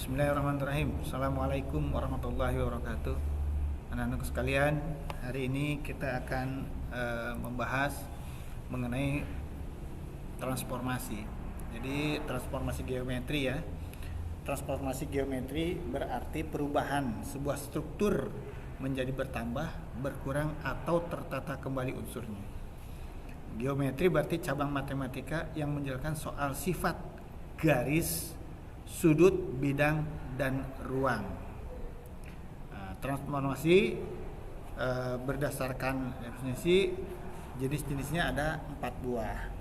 Bismillahirrahmanirrahim. Assalamualaikum warahmatullahi wabarakatuh. Anak-anak sekalian, hari ini kita akan membahas mengenai transformasi. Jadi transformasi geometri ya. Transformasi geometri berarti perubahan sebuah struktur menjadi bertambah, berkurang atau tertata kembali unsurnya. Geometri berarti cabang matematika yang menjelaskan soal sifat garis, sudut, bidang, dan ruang. Transformasi berdasarkan definisi jenis-jenisnya ada 4 buah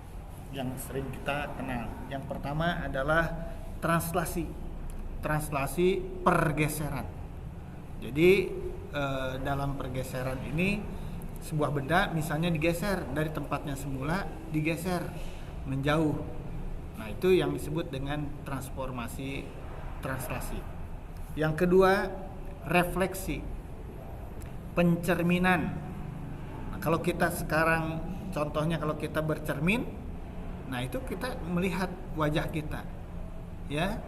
yang sering kita kenal. Yang pertama adalah translasi pergeseran. Jadi dalam pergeseran ini sebuah benda misalnya digeser dari tempatnya semula, digeser menjauh. Nah, itu yang disebut dengan transformasi translasi. Yang kedua, refleksi, pencerminan. Nah, kalau kita sekarang contohnya kalau kita bercermin, nah itu kita melihat wajah kita. Ya.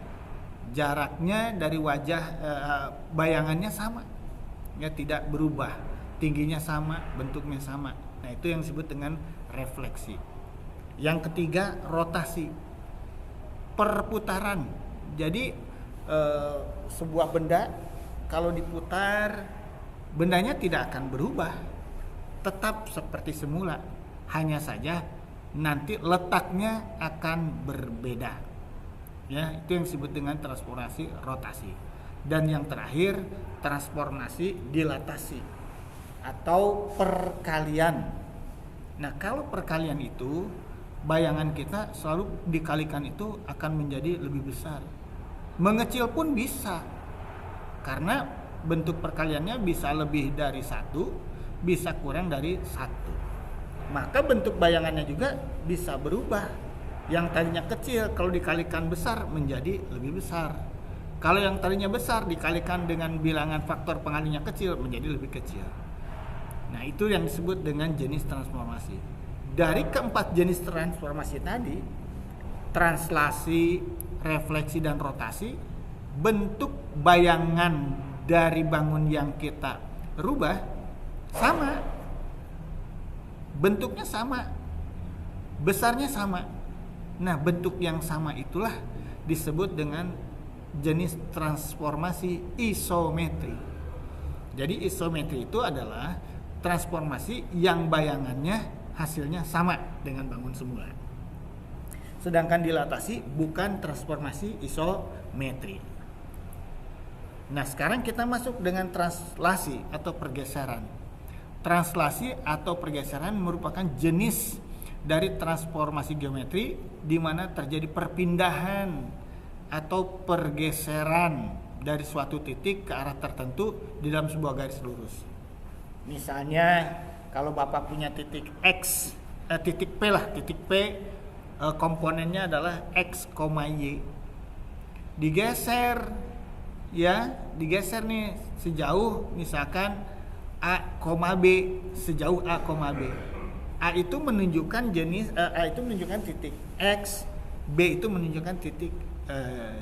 Jaraknya dari wajah bayangannya sama. Ya, tidak berubah. Tingginya sama, bentuknya sama. Nah, itu yang disebut dengan refleksi. Yang ketiga, rotasi, perputaran. Jadi sebuah benda kalau diputar, bendanya tidak akan berubah, tetap seperti semula. Hanya saja nanti letaknya akan berbeda. Ya, itu yang disebut dengan transformasi rotasi. Dan yang terakhir, transformasi dilatasi atau perkalian. Nah, kalau perkalian itu bayangan kita selalu dikalikan itu akan menjadi lebih besar. Mengecil pun bisa, karena bentuk perkaliannya bisa lebih dari 1, bisa kurang dari 1. Maka bentuk bayangannya juga bisa berubah. Yang tadinya kecil kalau dikalikan besar menjadi lebih besar. Kalau yang tadinya besar dikalikan dengan bilangan faktor pengalinya kecil menjadi lebih kecil. Nah, itu yang disebut dengan jenis transformasi. Dari keempat jenis transformasi tadi, translasi, refleksi, dan rotasi, bentuk bayangan dari bangun yang kita rubah sama, bentuknya sama, besarnya sama. Nah, bentuk yang sama itulah disebut dengan jenis transformasi isometri. Jadi isometri itu adalah transformasi yang bayangannya hasilnya sama dengan bangun semula. Sedangkan dilatasi bukan transformasi isometri. Nah, sekarang kita masuk dengan translasi atau pergeseran. Translasi atau pergeseran merupakan jenis dari transformasi geometri di mana terjadi perpindahan atau pergeseran dari suatu titik ke arah tertentu di dalam sebuah garis lurus. Misalnya kalau Bapak punya titik X, titik P lah, titik P komponennya adalah X, Y. Digeser nih sejauh misalkan A, B, sejauh A, B. A itu menunjukkan A itu menunjukkan titik X, B itu menunjukkan titik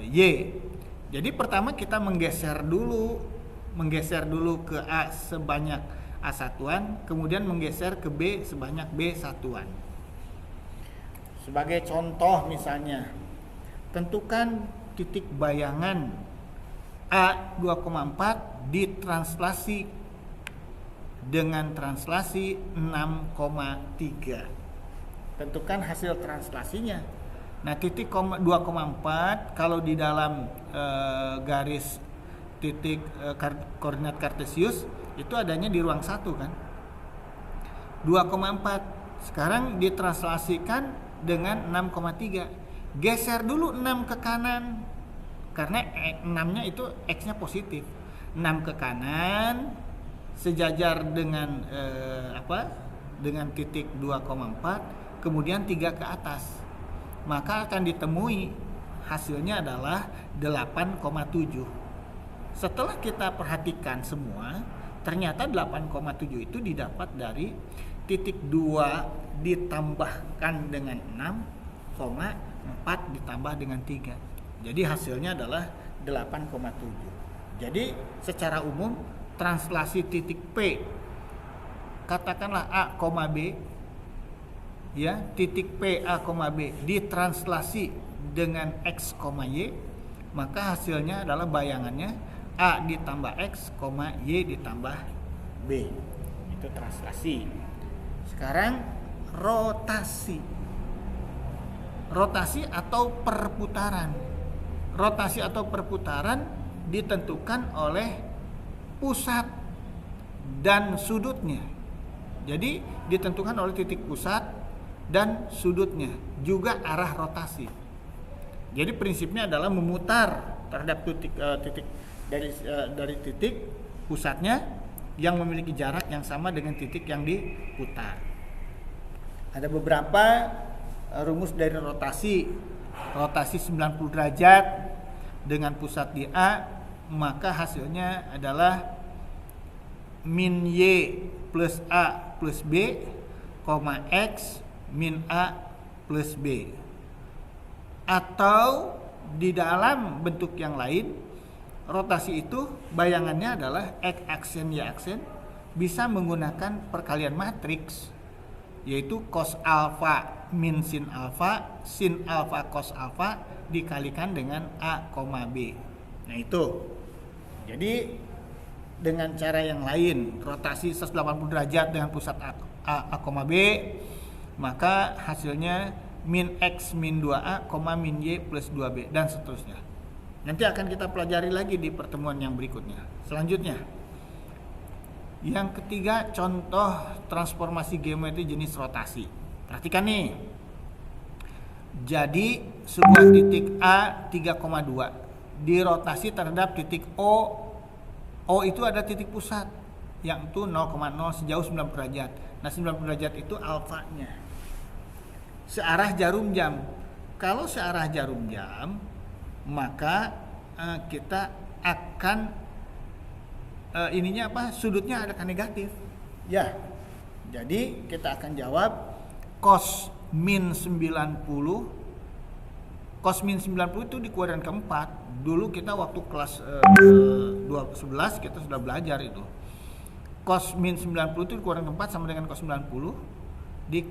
Y. Jadi pertama kita menggeser dulu ke A sebanyak A satuan, kemudian menggeser ke B sebanyak B satuan. Sebagai contoh misalnya, tentukan titik bayangan A 2,4 ditranslasi dengan translasi 6,3. Tentukan hasil translasinya. Nah, titik 2,4 kalau di dalam garis titik koordinat kartesius itu adanya di ruang 1 kan. 2,4 sekarang ditranslasikan dengan 6,3. Geser dulu 6 ke kanan karena 6-nya itu X-nya positif. 6 ke kanan sejajar dengan dengan titik 2,4, kemudian 3 ke atas. Maka akan ditemui hasilnya adalah 8,7. Setelah kita perhatikan semua, ternyata 8,7 itu didapat dari titik 2 ditambahkan dengan 6, 4 ditambah dengan 3. Jadi hasilnya adalah 8,7. Jadi secara umum translasi titik P, katakanlah A, B, ya, titik P A, B ditranslasi dengan X, Y, maka hasilnya adalah bayangannya A ditambah X, Y ditambah B. Itu translasi. Sekarang rotasi. Rotasi atau perputaran. Rotasi atau perputaran ditentukan oleh pusat dan sudutnya. Jadi ditentukan oleh titik pusat dan sudutnya, juga arah rotasi. Jadi prinsipnya adalah memutar terhadap titik dari titik pusatnya yang memiliki jarak yang sama dengan titik yang diputar. Ada beberapa rumus dari rotasi. Rotasi 90 derajat dengan pusat di A, maka hasilnya adalah min Y plus A plus B, X min A plus B. Atau di dalam bentuk yang lain, rotasi itu bayangannya adalah X aksen Y aksen bisa menggunakan perkalian matriks, yaitu cos alfa min sin alfa cos alfa dikalikan dengan A, B. Nah itu. Jadi dengan cara yang lain, rotasi 180 derajat dengan pusat A, B, maka hasilnya min X min 2A, min Y plus 2B, dan seterusnya. Nanti akan kita pelajari lagi di pertemuan yang berikutnya. Selanjutnya, yang ketiga, contoh transformasi geometri jenis rotasi. Perhatikan nih. Jadi sebuah titik A 3,2 dirotasi terhadap titik O. O itu ada titik pusat yang itu 0,0 sejauh 90 derajat. Nah 90 derajat itu alfanya. Searah jarum jam. Kalau searah jarum jam, maka kita akan sudutnya adakan negatif. Ya. Jadi kita akan jawab cos min 90. Cos min 90 itu di kuadran keempat. Dulu kita waktu kelas 11 kita sudah belajar itu. Cos min 90 itu di kuadran keempat sama dengan cos 90 di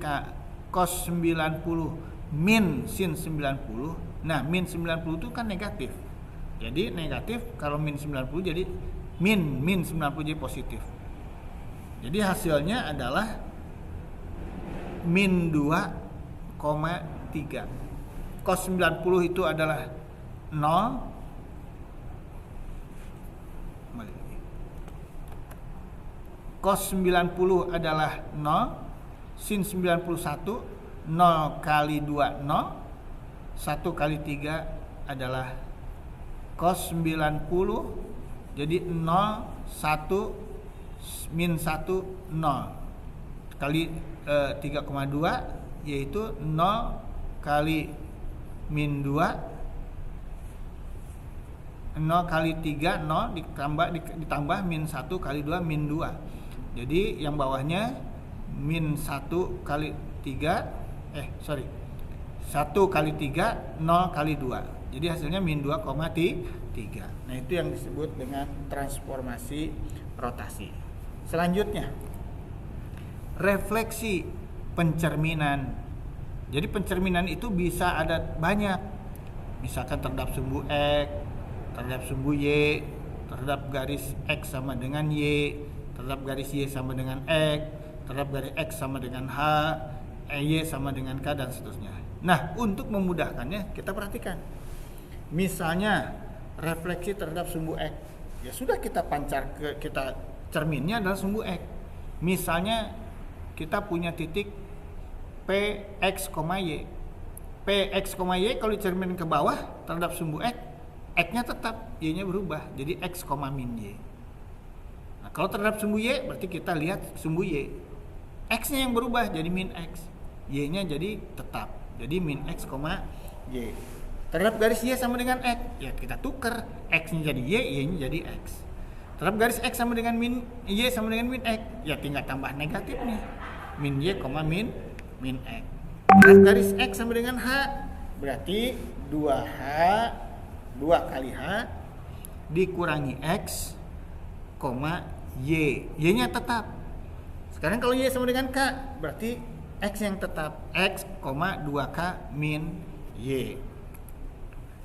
cos 90 min sin 90. Nah, min 90 itu kan negatif. Jadi negatif kalau min 90 jadi min 90 jadi positif. Jadi hasilnya adalah min 2,3. Cos 90 itu adalah 0. Cos 90 adalah 0. Sin 91 0 kali 2 0. 1 kali 3 adalah cos 90. Jadi 0 1 min 1 0 kali 3,2 yaitu 0 kali min 2 0 kali 3 0 ditambah min 1 kali 2 min 2. Jadi yang bawahnya min 1 kali 3 1 kali 3 0 kali 2. Jadi hasilnya min 2,3. Nah itu yang disebut dengan transformasi rotasi. Selanjutnya refleksi pencerminan. Jadi pencerminan itu bisa ada banyak. Misalkan terhadap sumbu X, terhadap sumbu Y, terhadap garis X sama dengan Y, terhadap garis Y sama dengan X, terhadap garis X sama dengan H, Y sama dengan K, dan seterusnya. Nah, untuk memudahkannya kita perhatikan. Misalnya refleksi terhadap sumbu X. Ya sudah kita cerminnya adalah sumbu X. Misalnya kita punya titik PX, Y. PX, Y kalau dicermin ke bawah terhadap sumbu X, X-nya tetap, Y-nya berubah jadi X, min Y. Nah, kalau terhadap sumbu Y berarti kita lihat sumbu Y. X-nya yang berubah jadi min X, Y-nya jadi tetap, jadi min X, Y. Terhadap garis Y sama dengan X, ya kita tukar, X-nya jadi Y, Y-nya jadi X. Terhadap garis X sama dengan min Y sama dengan min X, ya tinggal tambah negatif nih, min Y, min X. Terhadap garis X sama dengan H, berarti 2H, 2 kali H dikurangi X, Y. Y-nya tetap. Sekarang kalau Y sama dengan K, berarti X yang tetap. X, 2K min Y.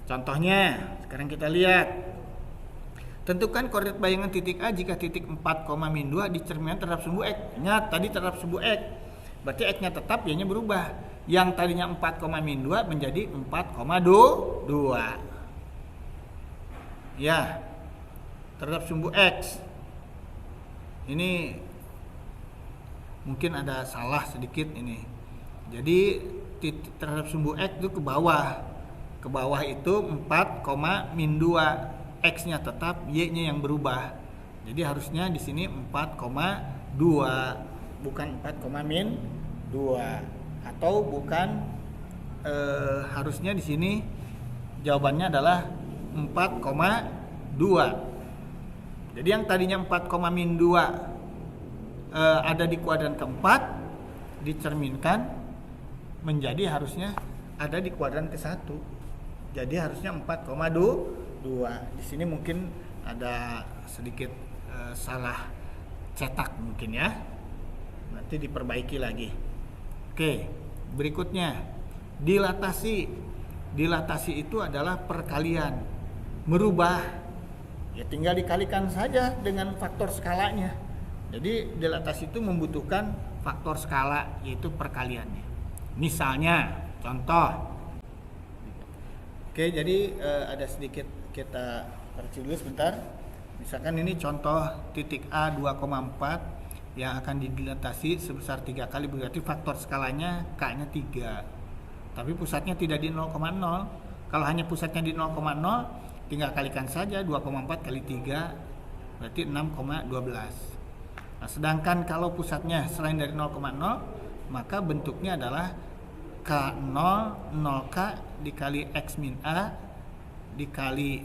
Contohnya, sekarang kita lihat. Tentukan koordinat bayangan titik A jika titik 4, min 2 dicerminkan terhadap sumbu X. Ingat, tadi terhadap sumbu X. Berarti X-nya tetap, Y-nya berubah. Yang tadinya 4, min 2 menjadi 4,2. Ya, terhadap sumbu X. Ini mungkin ada salah sedikit ini. Jadi terhadap sumbu X itu ke bawah. Ke bawah itu 4, min 2. X-nya tetap, Y-nya yang berubah. Jadi harusnya di sini 4,2, bukan 4, min 2. Atau bukan harusnya di sini jawabannya adalah 4,2. Jadi yang tadinya 4, min 2 ada di kuadran keempat, dicerminkan menjadi harusnya ada di kuadran ke-1. Jadi harusnya 4,2. Di sini mungkin ada sedikit salah cetak mungkin ya. Nanti diperbaiki lagi. Oke, berikutnya dilatasi. Dilatasi itu adalah perkalian, merubah. Ya tinggal dikalikan saja dengan faktor skalanya. Jadi dilatasi itu membutuhkan faktor skala, yaitu perkaliannya. Misalnya, contoh. Oke, jadi ada sedikit kita percaya dulu sebentar. Misalkan ini contoh titik A 2,4 yang akan didilatasi sebesar 3 kali, berarti faktor skalanya K-nya 3. Tapi pusatnya tidak di 0,0. Kalau hanya pusatnya di 0,0, tinggal kalikan saja 2,4 kali 3, berarti 6,12. Nah, sedangkan kalau pusatnya selain dari 0,0, maka bentuknya adalah K0, 0K dikali X min A dikali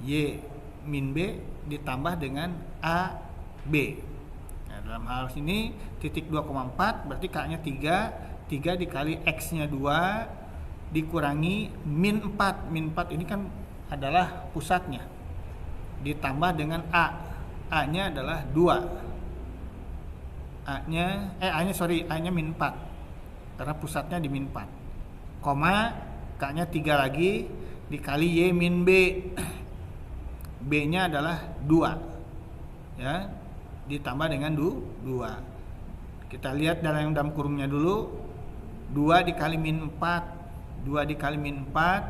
Y min B ditambah dengan A B. Nah, dalam hal ini titik 2,4 berarti K-nya 3 dikali X-nya 2 dikurangi min 4. Min 4 ini kan adalah pusatnya, ditambah dengan A-nya adalah 2. A-nya min 4 karena pusatnya di min 4, koma K-nya 3 lagi dikali Y min B. B-nya adalah 2 ya, ditambah dengan 2. Kita lihat dalam kurungnya dulu. 2 dikali min 4, 2 dikali min 4,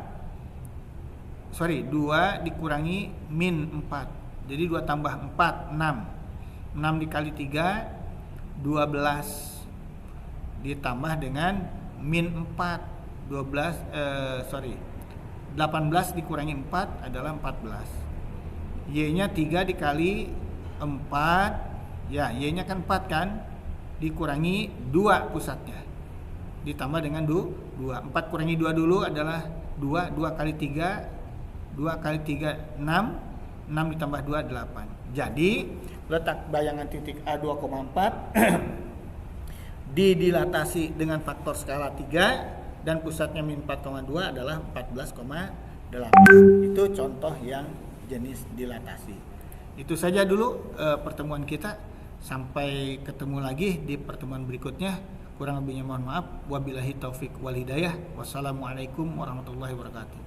2 dikurangi min 4, jadi 2 tambah 4, 6 dikali 3, 12 ditambah dengan min 4, 18 dikurangi 4 adalah 14. Y-nya 3 dikali 4, ya Y-nya kan 4 kan, dikurangi 2 pusatnya, ditambah dengan 2. 4 kurangi 2 dulu adalah 2, 2 kali 3, 2 kali 3 6, 6 ditambah 2 8. Jadi letak bayangan titik A 2,4 didilatasi dengan faktor skala 3 dan pusatnya min 4,2 adalah 14,8. Itu contoh yang jenis dilatasi. Itu saja dulu pertemuan kita. Sampai ketemu lagi di pertemuan berikutnya. Kurang lebihnya mohon maaf. Wabillahi taufik wal hidayah. Wassalamualaikum warahmatullahi wabarakatuh.